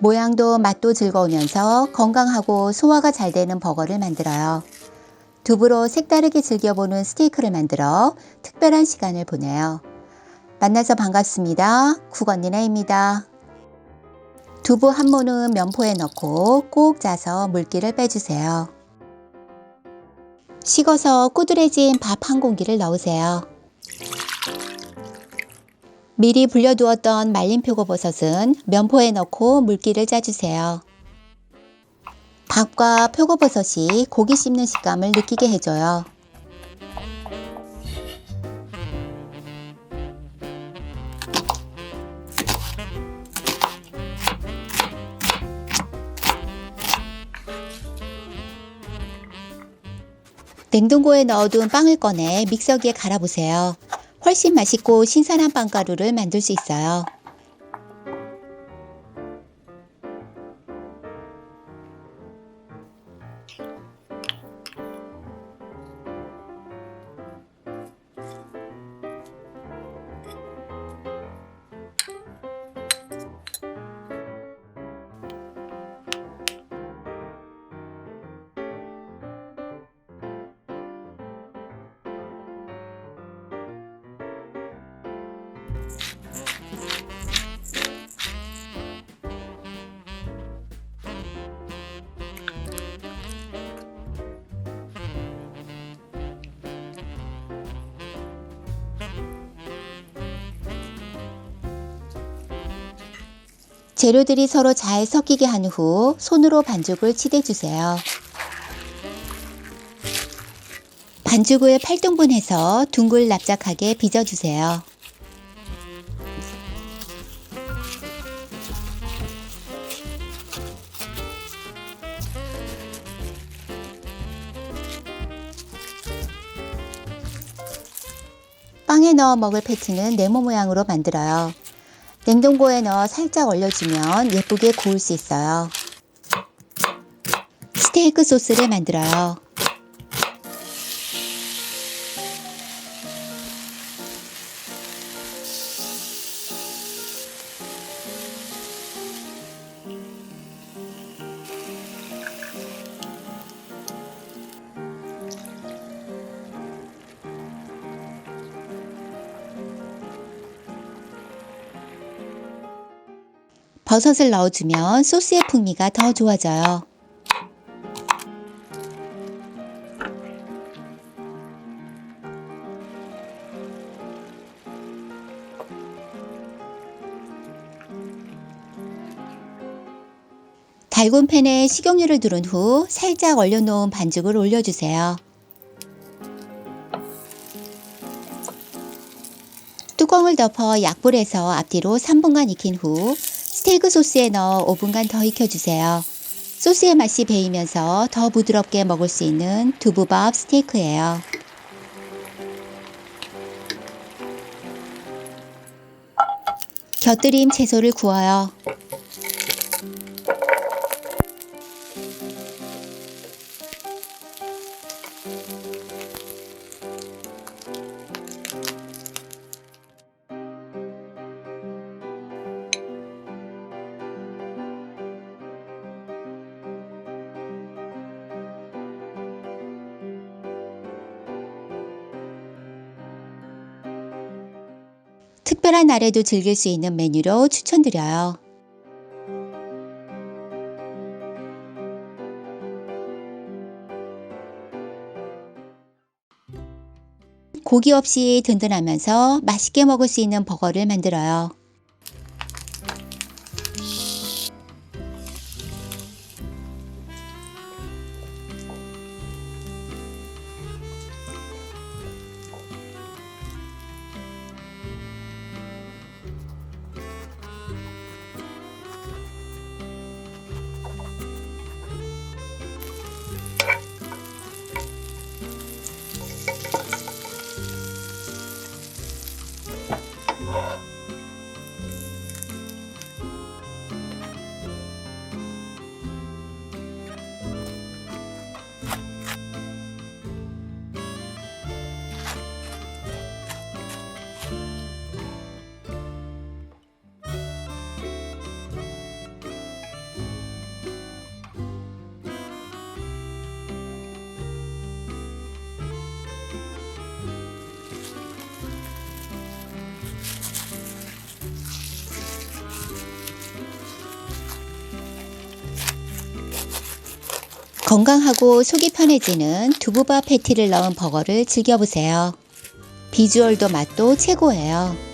모양도 맛도 즐거우면서 건강하고 소화가 잘 되는 버거를 만들어요. 두부로 색다르게 즐겨보는 스테이크를 만들어 특별한 시간을 보내요. 만나서 반갑습니다. 쿡언니네입니다. 두부 한 모는 면포에 넣고 꼭 짜서 물기를 빼주세요. 식어서 꾸드레진 밥 한 공기를 넣으세요. 미리 불려두었던 말린 표고버섯은 면포에 넣고 물기를 짜주세요. 밥과 표고버섯이 고기 씹는 식감을 느끼게 해줘요. 냉동고에 넣어둔 빵을 꺼내 믹서기에 갈아보세요. 훨씬 맛있고 신선한 빵가루를 만들 수 있어요. 재료들이 서로 잘 섞이게 한 후 손으로 반죽을 치대주세요. 반죽을 8등분해서 둥글 납작하게 빚어주세요. 빵에 넣어 먹을 패티는 네모 모양으로 만들어요. 냉동고에 넣어 살짝 얼려주면 예쁘게 구울 수 있어요. 스테이크 소스를 만들어요. 버섯을 넣어주면 소스의 풍미가 더 좋아져요. 달군 팬에 식용유를 두른 후 살짝 얼려놓은 반죽을 올려주세요. 뚜껑을 덮어 약불에서 앞뒤로 3분간 익힌 후 스테이크 소스에 넣어 5분간 더 익혀주세요. 소스의 맛이 배이면서 더 부드럽게 먹을 수 있는 두부밥 스테이크예요. 곁들임 채소를 구워요. 특별한 날에도 즐길 수 있는 메뉴로 추천드려요. 고기 없이 든든하면서 맛있게 먹을 수 있는 버거를 만들어요. 건강하고 속이 편해지는 두부바 패티를 넣은 버거를 즐겨보세요. 비주얼도 맛도 최고예요.